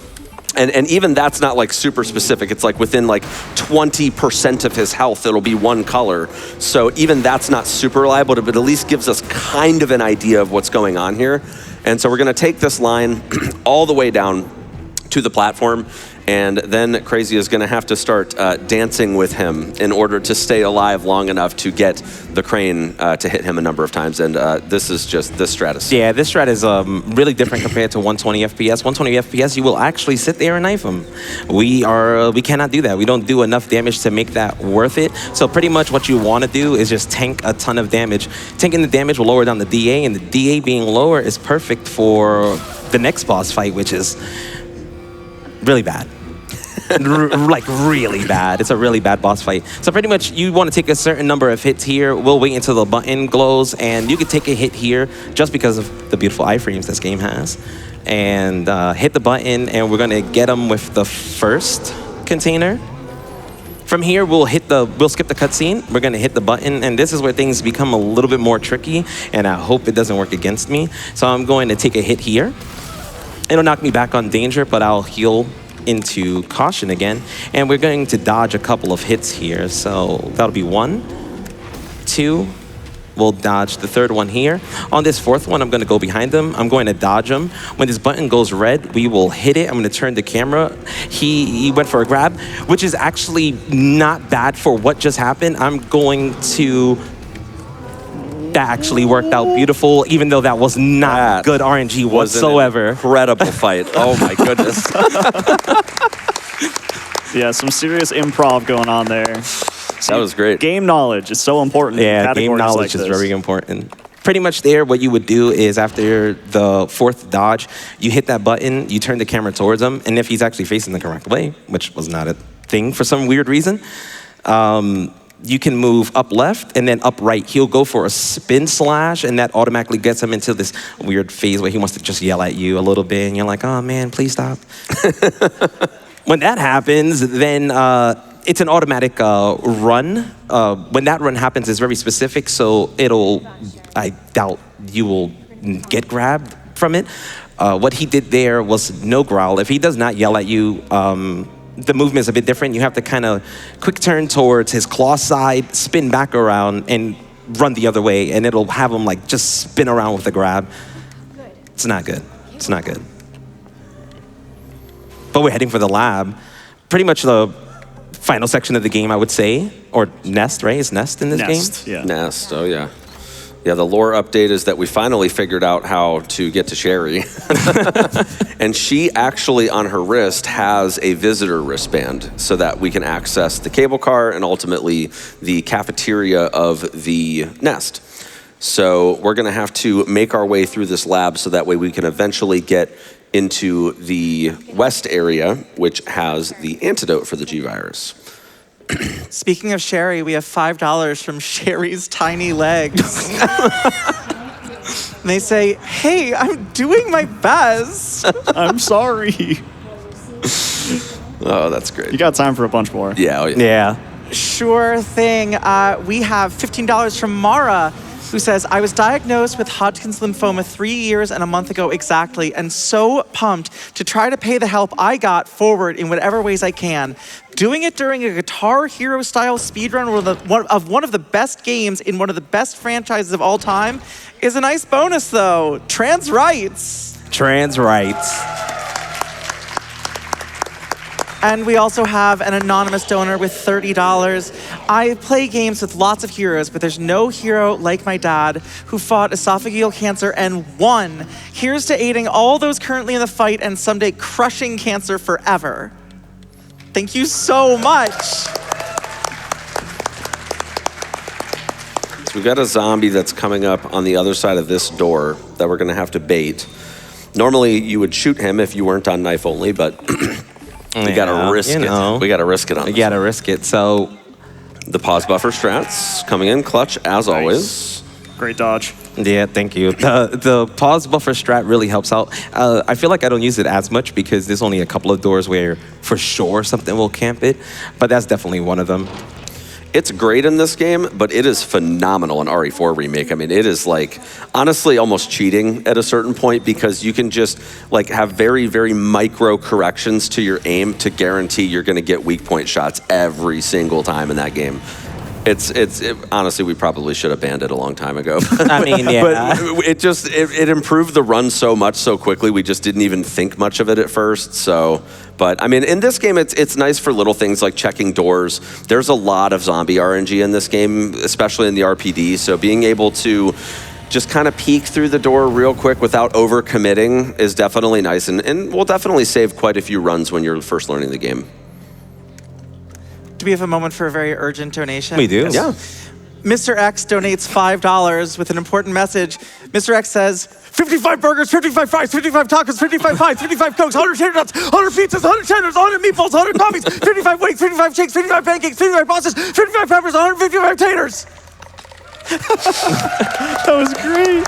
and even that's not like super specific. It's like within like 20% of his health, it'll be one color. So even that's not super reliable, but it at least gives us kind of an idea of what's going on here. And so we're gonna take this line all the way down to the platform, and then Crazy is going to have to start dancing with him in order to stay alive long enough to get the crane to hit him a number of times. And this strat is... Yeah, this strat is really different compared to 120 FPS. 120 FPS, you will actually sit there and knife him. We cannot do that. We don't do enough damage to make that worth it. So pretty much what you want to do is just tank a ton of damage. Tanking the damage will lower down the DA, and the DA being lower is perfect for the next boss fight, which is really bad. Like really bad. It's a really bad boss fight. So pretty much you want to take a certain number of hits here. We'll wait until the button glows, and you can take a hit here just because of the beautiful iframes this game has. And hit the button, and we're going to get them with the first container. From here, we'll skip the cutscene. We're going to hit the button, and this is where things become a little bit more tricky, and I hope it doesn't work against me. So I'm going to take a hit here. It'll knock me back on danger, but I'll heal into caution again. And we're going to dodge a couple of hits here. So that'll be 1, 2. We'll dodge the third one here. On this fourth one, I'm going to go behind him. I'm going to dodge him. When this button goes red, we will hit it. I'm going to turn the camera. He went for a grab, which is actually not bad for what just happened. I'm going to... That actually worked out beautiful, even though that was not good RNG whatsoever. Incredible fight. Oh my goodness. Yeah, some serious improv going on there. That was great. Game knowledge is so important. Yeah, in game categories knowledge like is this. very important. Pretty much there, what you would do is after the fourth dodge, you hit that button, you turn the camera towards him, and if he's actually facing the correct way, which was not a thing for some weird reason, you can move up left and then up right. He'll go for a spin slash, and that automatically gets him into this weird phase where he wants to just yell at you a little bit, and you're like, oh man, please stop. When that happens, then it's an automatic run. When that run happens, it's very specific, so I doubt you will get grabbed from it. What he did there was no growl. If he does not yell at you, the movement is a bit different. You have to kind of quick turn towards his claw side, spin back around, and run the other way, and it'll have him like just spin around with the grab. It's not good. It's not good. But we're heading for the lab. Pretty much the final section of the game, I would say, or Nest, right? Is Nest in this game? Yeah. Nest, oh yeah. Yeah, the lore update is that we finally figured out how to get to Sherry. And she actually, on her wrist, has a visitor wristband so that we can access the cable car and ultimately the cafeteria of the nest. So we're going to have to make our way through this lab so that way we can eventually get into the west area, which has the antidote for the G-Virus. Speaking of Sherry, we have $5 from Sherry's Tiny Legs. And they say, hey, I'm doing my best. I'm sorry. Oh, that's great. You got time for a bunch more. Yeah, oh yeah. Yeah. Sure thing. We have $15 from Mara, who says, I was diagnosed with Hodgkin's lymphoma 3 years and a month ago exactly, and so pumped to try to pay the help I got forward in whatever ways I can. Doing it during a Guitar Hero style speedrun of one of the best games in one of the best franchises of all time is a nice bonus though. Trans rights. Trans rights. And we also have an anonymous donor with $30. I play games with lots of heroes, but there's no hero like my dad who fought esophageal cancer and won. Here's to aiding all those currently in the fight and someday crushing cancer forever. Thank you so much. So we've got a zombie that's coming up on the other side of this door that we're going to have to bait. Normally, you would shoot him if you weren't on knife only, but we gotta risk it. We gotta risk it on this. You gotta risk it. So the pause buffer strats coming in clutch as always. Great dodge. yeah, thank you. The pause buffer strat really helps out. I feel like I don't use it as much because there's only a couple of doors where for sure something will camp it, but that's definitely one of them. It's great in this game, but it is phenomenal in RE4 Remake. I mean, it is like, honestly, almost cheating at a certain point because you can just like have very, very micro corrections to your aim to guarantee you're gonna get weak point shots every single time in that game. Honestly, we probably should have banned it a long time ago. I mean, yeah. But it improved the run so much so quickly, we just didn't even think much of it at first, so. But I mean, in this game, it's nice for little things like checking doors. There's a lot of zombie RNG in this game, especially in the RPD, so being able to just kind of peek through the door real quick without overcommitting is definitely nice, and will definitely save quite a few runs when you're first learning the game. Do we have a moment for a very urgent donation? We do. Yeah. Mr. X donates $5 with an important message. Mr. X says, 55 burgers, 55 fries, 55 tacos, 55 pies, 55 cokes, 100 tater tots, 100 pizzas, 100 tenders, 100 meatballs, 100 coffees, 55 wings, 55 shakes, 55 pancakes, 55 pastas, 55 peppers, 155 taters. That was great.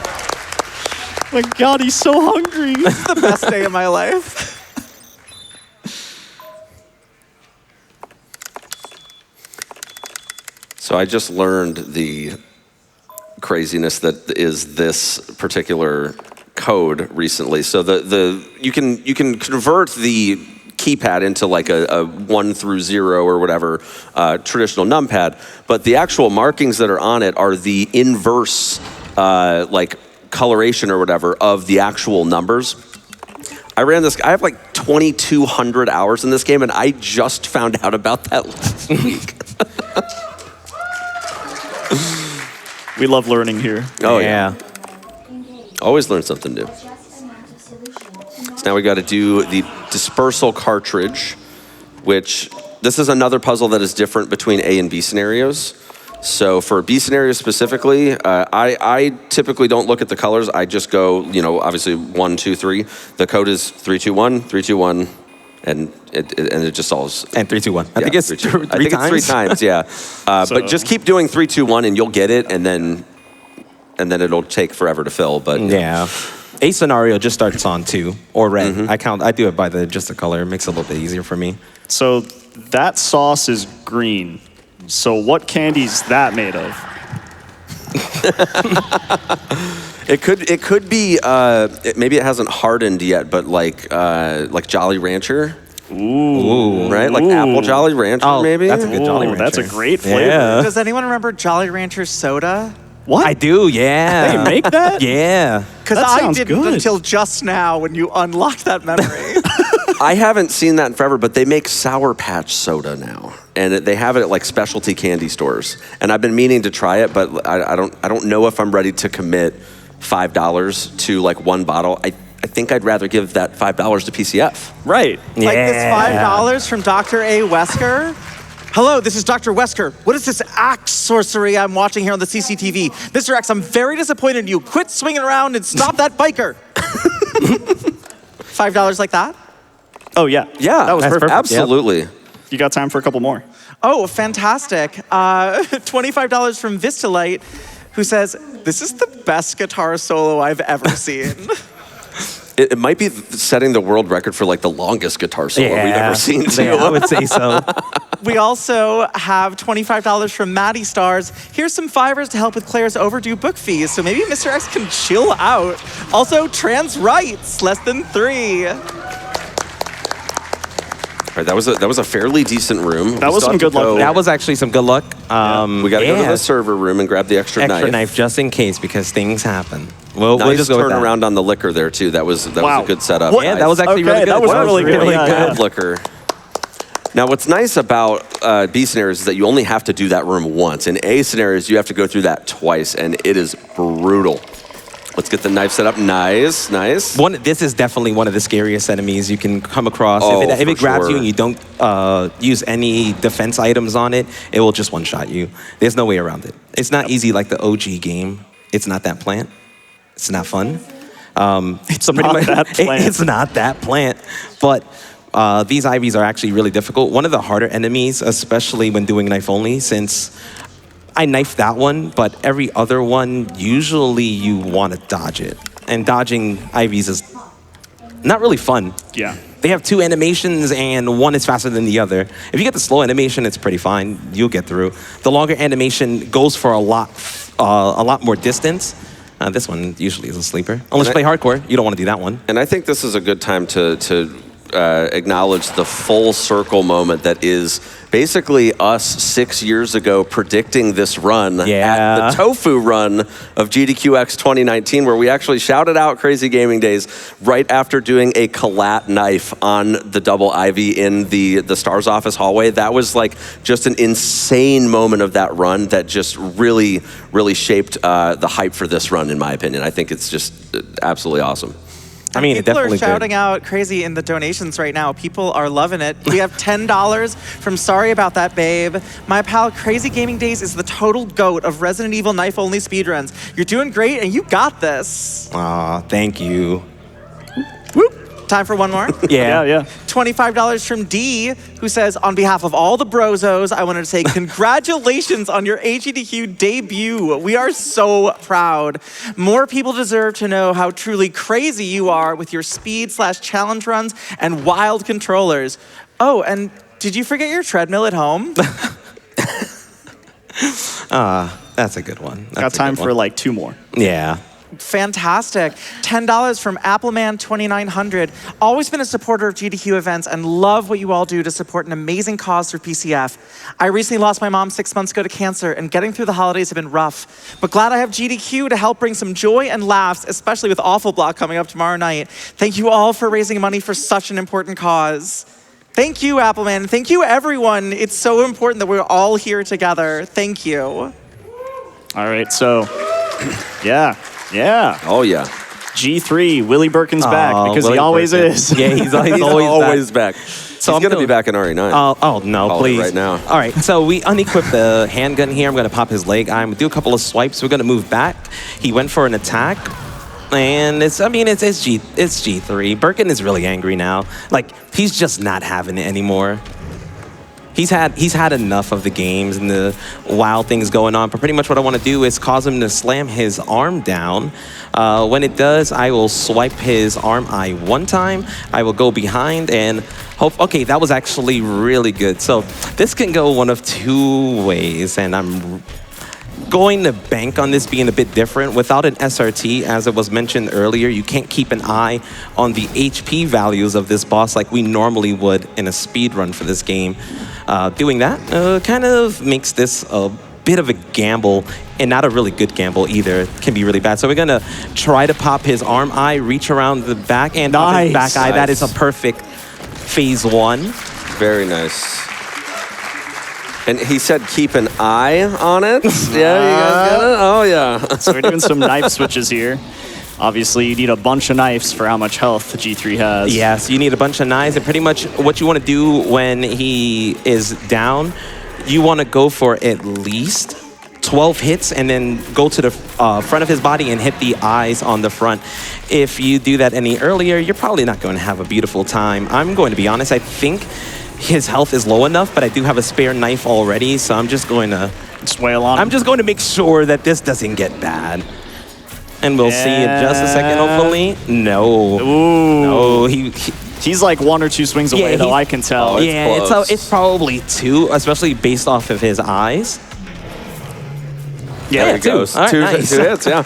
My God, he's so hungry. It's the best day of my life. So I just learned the craziness that is this particular code recently. So you can convert the keypad into like a 1 through 0 or whatever traditional numpad, but the actual markings that are on it are the inverse like coloration or whatever of the actual numbers. I have like 2,200 hours in this game, and I just found out about that last week. We love learning here. Oh yeah. Always learn something new. So now we got to do the dispersal cartridge, which this is another puzzle that is different between A and B scenarios. So for B scenarios specifically, I typically don't look at the colors. I just go, obviously 1, 2, 3. The code is 3, 2, 1, 3, 2, 1. And it just solves. And 3, 2, 1. I think it's three times. It's 3 times, yeah. But just keep doing 3, 2, 1, and you'll get it, and then it'll take forever to fill. But yeah. A scenario just starts on 2 or red. I do it by just the color. It makes it a little bit easier for me. So that sauce is green. So what candy is that made of? It could be maybe it hasn't hardened yet, but like Jolly Rancher. Ooh. Right? Like apple Jolly Rancher, maybe? That's a good Jolly Rancher. That's a great flavor. Yeah. Does anyone remember Jolly Rancher soda? What? I do, yeah. They make that? Yeah. Because That I sounds didn't good. until just now when you unlocked that memory. I haven't seen that in forever, but they make Sour Patch soda now, and they have it at like specialty candy stores. And I've been meaning to try it, but I don't know if I'm ready to commit $5 to like one bottle. I think I'd rather give that $5 to PCF. Right. Like this $5 from Dr. A. Wesker. Hello, this is Dr. Wesker. What is this axe sorcery I'm watching here on the CCTV? Mr. X, I'm very disappointed in you. Quit swinging around and stop that biker. $5 like that? Oh, yeah. Yeah, That was perfect. Absolutely. You got time for a couple more. Oh, fantastic. $25 from Vistalite, who says, this is the best guitar solo I've ever seen. It might be setting the world record for like the longest guitar solo we've ever seen too. Yeah, I would say so. We also have $25 from Maddie Stars. Here's some $5 to help with Claire's overdue book fees, so maybe Mr. X can chill out. Also, trans rights, less than 3. All right, that was a fairly decent room. That was some good luck. That was actually some good luck. We got to go to the server room and grab the extra knife. just in case, because things happen. We'll Nice just go with turn that. around on the liquor there too. That was Wow. a good setup. Yeah, that was actually Okay, really good. that was really good. Really Yeah, good liquor. Now, what's nice about B scenarios is that you only have to do that room once. In A scenarios, you have to go through that twice, and it is brutal. Let's get the knife set up. Nice, nice. This is definitely one of the scariest enemies you can come across. Oh, if it for grabs you sure. and you don't use any defense items on it, it will just one-shot you. There's no way around it. It's not easy like the OG game. It's not that plant. It's not fun. It's not that plant. It's not that plant. But these IVs are actually really difficult. One of the harder enemies, especially when doing knife only, since I knifed that one, but every other one, usually you want to dodge it. And dodging IVs is not really fun. Yeah. They have 2 animations and one is faster than the other. If you get the slow animation, it's pretty fine. You'll get through. The longer animation goes for a lot more distance. This one usually is a sleeper. Unless you play hardcore, you don't want to do that one. And I think this is a good time to acknowledge the full circle moment that is basically us 6 years ago predicting this run at the Tofu run of GDQX 2019, where we actually shouted out Crazygamingdayz right after doing a collat knife on the double IV in the Stars office hallway. That was like just an insane moment of that run that just really, really shaped the hype for this run, in my opinion. I think it's just absolutely awesome. I mean, it People definitely are shouting out crazy in the donations right now. People are loving it. We have $10 from Sorry About That Babe. My pal Crazygamingdayz is the total goat of Resident Evil knife-only speedruns. You're doing great, and you got this. Aw, thank you. Whoop. Time for one more. Yeah. $25 from D, who says, on behalf of all the brozos, I wanted to say congratulations on your HEDQ debut. We are so proud. More people deserve to know how truly crazy you are with your speed/challenge runs and wild controllers. Oh, and did you forget your treadmill at home? That's a good one. Got time for like 2 more. Yeah. Fantastic. $10 from Appleman2900. Always been a supporter of GDQ events and love what you all do to support an amazing cause through PCF. I recently lost my mom 6 months ago to cancer, and getting through the holidays have been rough. But glad I have GDQ to help bring some joy and laughs, especially with Awful Block coming up tomorrow night. Thank you all for raising money for such an important cause. Thank you, Appleman. Thank you, everyone. It's so important that we're all here together. Thank you. All right, so yeah. Oh, yeah. G3, Willie Birkin's back, because Willie he always Birkin. is. Yeah, he's He's always back. So He's going to be back in RE9. Oh no, Call it please. right now. All right, so we unequipped the handgun here. I'm going to pop his leg. I'm going to do a couple of swipes. We're going to move back. He went for an attack. And it's G3. Birkin is really angry now. Like, he's just not having it anymore. He's had enough of the games and the wild things going on, but pretty much what I want to do is cause him to slam his arm down. When it does, I will swipe his arm eye one time. I will go behind and hope, okay, that was actually really good. So this can go one of 2 ways, and I'm going to bank on this being a bit different. Without an SRT, as it was mentioned earlier, you can't keep an eye on the HP values of this boss like we normally would in a speed run for this game. Doing that kind of makes this a bit of a gamble, and not a really good gamble either. It can be really bad. So we're gonna try to pop his arm eye, reach around the back, and pop his back eye. That is a perfect phase 1. Very nice. And he said keep an eye on it. Yeah, you guys get it? Oh, yeah. So we're doing some knife switches here. Obviously, you need a bunch of knives for how much health G3 has. Yeah, so you need a bunch of knives, and pretty much what you want to do when he is down, you want to go for at least 12 hits and then go to the front of his body and hit the eyes on the front. If you do that any earlier, you're probably not going to have a beautiful time. I'm going to be honest, I think his health is low enough, but I do have a spare knife already, so I'm just going to... Just wail on. I'm just going to make sure that this doesn't get bad. And we'll see in just a second, hopefully. No. Ooh. No, He's like 1 or 2 swings away, though, I can tell. Oh, it's probably 2, especially based off of his eyes. Yeah, there it goes. All right, 2 nice. hits, yeah.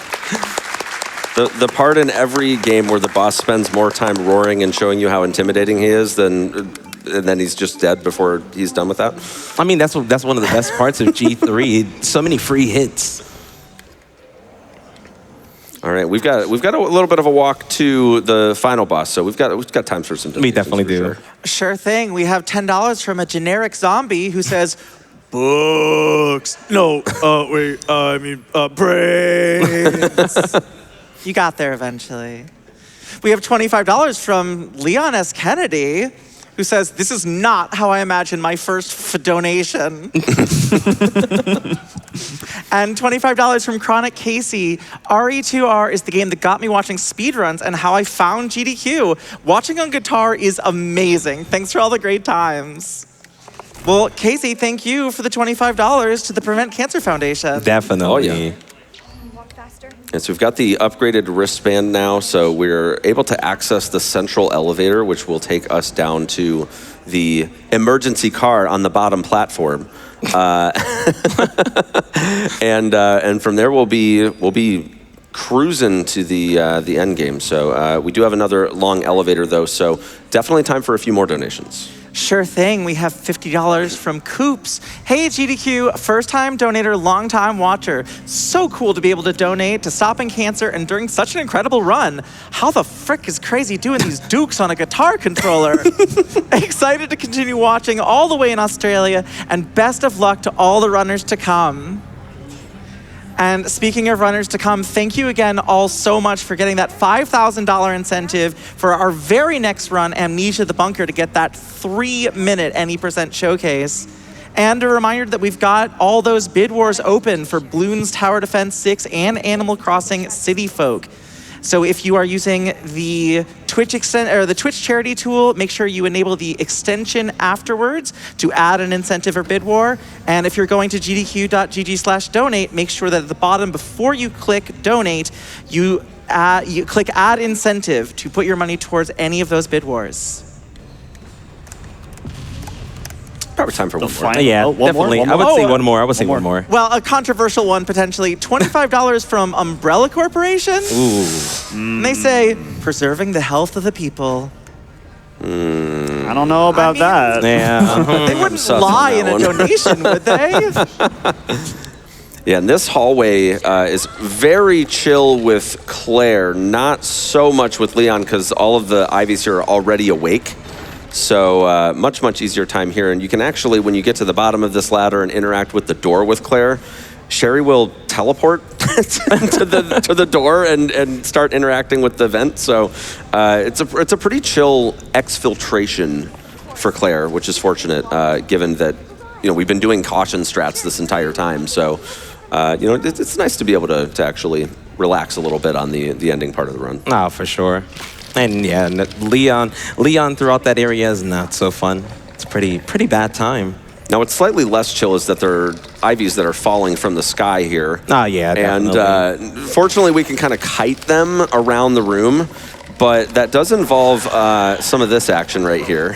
The part in every game where the boss spends more time roaring and showing you how intimidating he is and then he's just dead before he's done with that. I mean, that's one of the best parts of G3. So many free hits. All right, we've got a little bit of a walk to the final boss, so we've got time for some donations. We definitely for do. Sure. Sure thing. We have $10 from a generic zombie who says, books. No, wait, I mean, brains. You got there eventually. We have $25 from Leon S. Kennedy, who says, this is not how I imagine my first donation. And $25 from Chronic Casey. RE2R is the game that got me watching speedruns and how I found GDQ. Watching on guitar is amazing. Thanks for all the great times. Well, Casey, thank you for the $25 to the Prevent Cancer Foundation. Definitely. Oh, yeah. Walk faster. And so we've got the upgraded wristband now, so we're able to access the central elevator, which will take us down to the emergency car on the bottom platform. And from there we'll be cruising to the end game. So we do have another long elevator though, so definitely time for a few more donations. Sure thing. We have $50 from Coops. Hey, GDQ, first-time donator, long-time watcher. So cool to be able to donate to stopping cancer and during such an incredible run. How the frick is Crazy doing these dukes on a guitar controller? Excited to continue watching all the way in Australia, and best of luck to all the runners to come. And speaking of runners to come, thank you again all so much for getting that $5,000 incentive for our very next run, Amnesia the Bunker, to get that 3-minute any % showcase. And a reminder that we've got all those bid wars open for Bloons Tower Defense 6 and Animal Crossing City Folk. So if you are using the Twitch charity tool, make sure you enable the extension afterwards to add an incentive or bid war. And if you're going to gdq.gg/donate, make sure that at the bottom before you click donate, you click add incentive to put your money towards any of those bid wars. Probably time for one more. final- Yeah, Oh, one more? definitely. One I more? would say Oh, one more. I would say one more. Well, a controversial one potentially. $25 from Umbrella Corporation. Ooh. And they say, preserving the health of the people. I don't know about mean- that. Yeah. They wouldn't sussing lie that in a one. donation, would they? Yeah, and this hallway is very chill with Claire, not so much with Leon because all of the Ivies here are already awake. So much easier time here. And you can actually, when you get to the bottom of this ladder and interact with the door with Claire, Sherry will teleport to the door and start interacting with the vent. So it's a pretty chill exfiltration for Claire, which is fortunate given that we've been doing caution strats this entire time. So it's nice to be able to actually relax a little bit on the ending part of the run. Oh, for sure. And yeah, Leon throughout that area is not so fun. It's a pretty bad time. Now, what's slightly less chill is that there are Ivies that are falling from the sky here. Oh, yeah, definitely. And fortunately, we can kind of kite them around the room, but that does involve some of this action right here,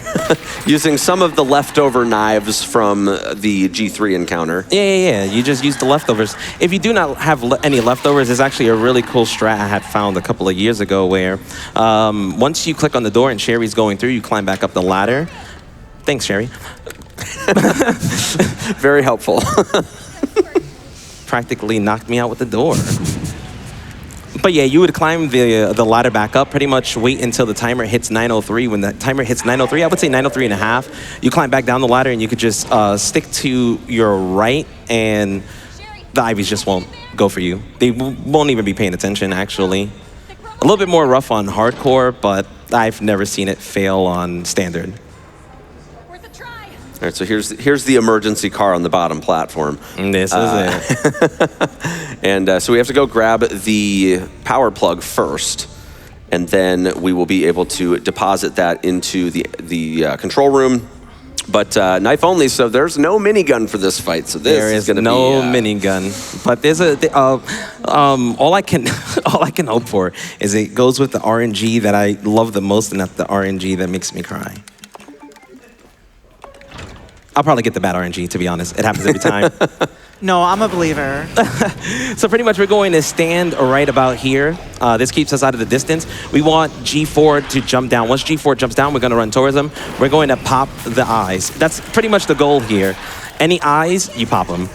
using some of the leftover knives from the G3 encounter. Yeah. You just use the leftovers. If you do not have any leftovers, there's actually a really cool strat I had found a couple of years ago where once you click on the door and Sherry's going through, you climb back up the ladder. Thanks, Sherry. Very helpful. Practically knocked me out with the door. But yeah, you would climb the ladder back up, pretty much wait until the timer hits 903. When the timer hits 903, I would say 903 and a half, you climb back down the ladder and you could just stick to your right and the Ivies just won't go for you. They won't even be paying attention, actually. A little bit more rough on hardcore, but I've never seen it fail on standard. All right, so here's the emergency car on the bottom platform. And this is it. And so we have to go grab the power plug first, and then we will be able to deposit that into the control room. But knife only, so there's no minigun for this fight. So this There is going to no be minigun, but there's all I can hope for is it goes with the RNG that I love the most, and that's the RNG that makes me cry. I'll probably get the bad RNG, to be honest. It happens every time. No, I'm a believer. So pretty much we're going to stand right about here. This keeps us out of the distance. We want G4 to jump down. Once G4 jumps down, we're going to run towards him. We're going to pop the eyes. That's pretty much the goal here. Any eyes, you pop them.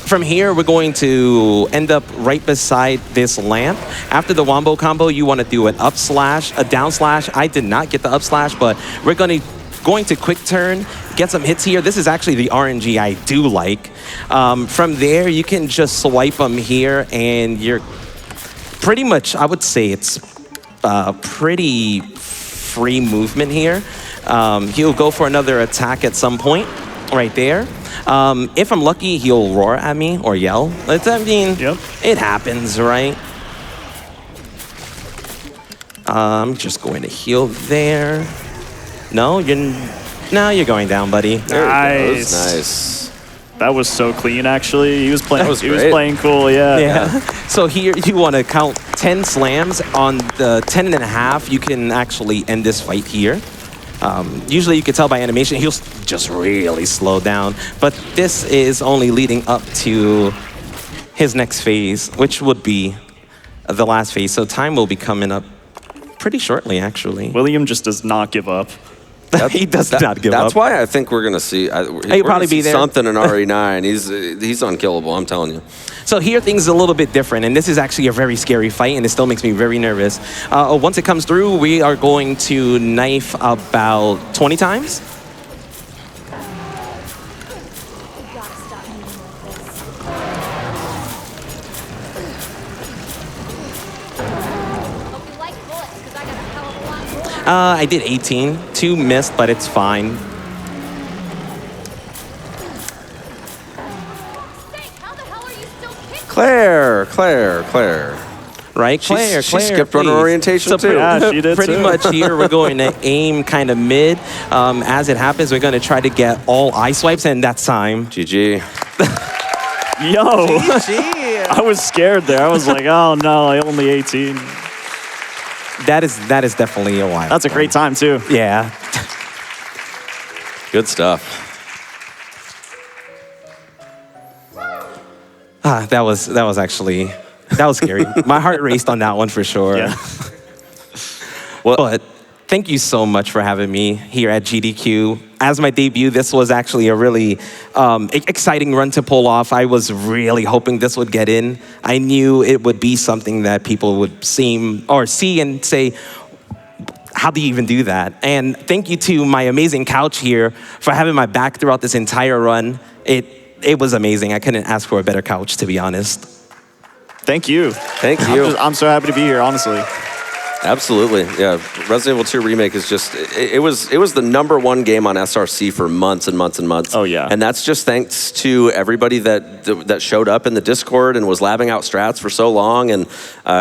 From here, we're going to end up right beside this lamp. After the wombo combo, you want to do an up slash, a down slash. I did not get the up slash, but we're going to quick turn, get some hits here. This is actually the RNG I do like. From there, you can just swipe them here, and you're pretty much, I would say it's pretty free movement here. He'll go for another attack at some point, right there. If I'm lucky, he'll roar at me or yell. I mean, Yep. It happens, right? I'm just going to heal there. No, you're going down, buddy. There it goes. Nice. Nice. That was so clean, actually. He was playing. That was he was great. playing cool. Yeah. Yeah. So here you want to count 10 slams. On the 10 and a half, you can actually end this fight here. Usually you can tell by animation, he'll just really slow down. But this is only leading up to his next phase, which would be the last phase. So time will be coming up pretty shortly, actually. William just does not give up. He does not give up. That's why I think we're going to see. He'll probably be there. Something in RE9. He's unkillable. I'm telling you. So here things are a little bit different, and this is actually a very scary fight, and it still makes me very nervous. Once it comes through, we are going to knife about 20 times. I did 18. 2 missed, but it's fine. Claire. Right, Claire, She skipped on her please. orientation So too. Yeah, she did pretty too. much here we're going to aim kind of mid. As it happens, we're going to try to get all eye swipes, and that's time. GG. Yo. Gee. I was scared there. I was like, oh no, I only 18. That is definitely a wild. That's a great time too. Yeah. Good stuff. That was scary. My heart raced on that one for sure. Yeah. But thank you so much for having me here at GDQ. As my debut, this was actually a really exciting run to pull off. I was really hoping this would get in. I knew it would be something that people would see and say, how do you even do that? And thank you to my amazing couch here for having my back throughout this entire run. It was amazing. I couldn't ask for a better couch, to be honest. Thank you. Thank you. I'm so happy to be here, honestly. Absolutely, yeah. Resident Evil 2 Remake is just, it was the #1 game on SRC for months and months and months. Oh, yeah. And that's just thanks to everybody that showed up in the Discord and was labbing out strats for so long. And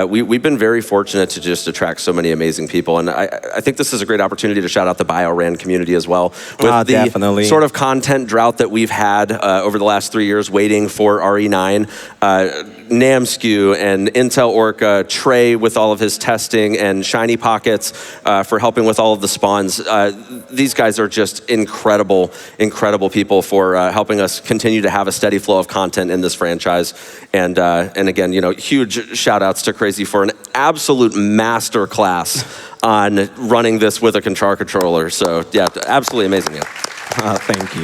we've been very fortunate to just attract so many amazing people. And I think this is a great opportunity to shout out the BioRAN community as well. With the definitely. sort of content drought that we've had over the last 3 years waiting for RE9, Namskew and Intel Orca, Trey with all of his testing, and Shiny Pockets for helping with all of the spawns. These guys are just incredible people for helping us continue to have a steady flow of content in this franchise. And again, huge shout outs to Crazy for an absolute master class on running this with a controller. So yeah, absolutely amazing. Yeah. Thank you.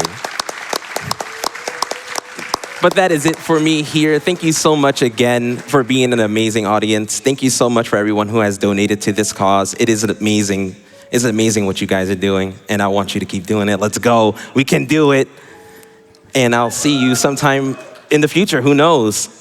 But that is it for me here. Thank you so much again for being an amazing audience. Thank you so much for everyone who has donated to this cause. It is amazing. It's amazing what you guys are doing, and I want you to keep doing it. Let's go. We can do it. And I'll see you sometime in the future. Who knows?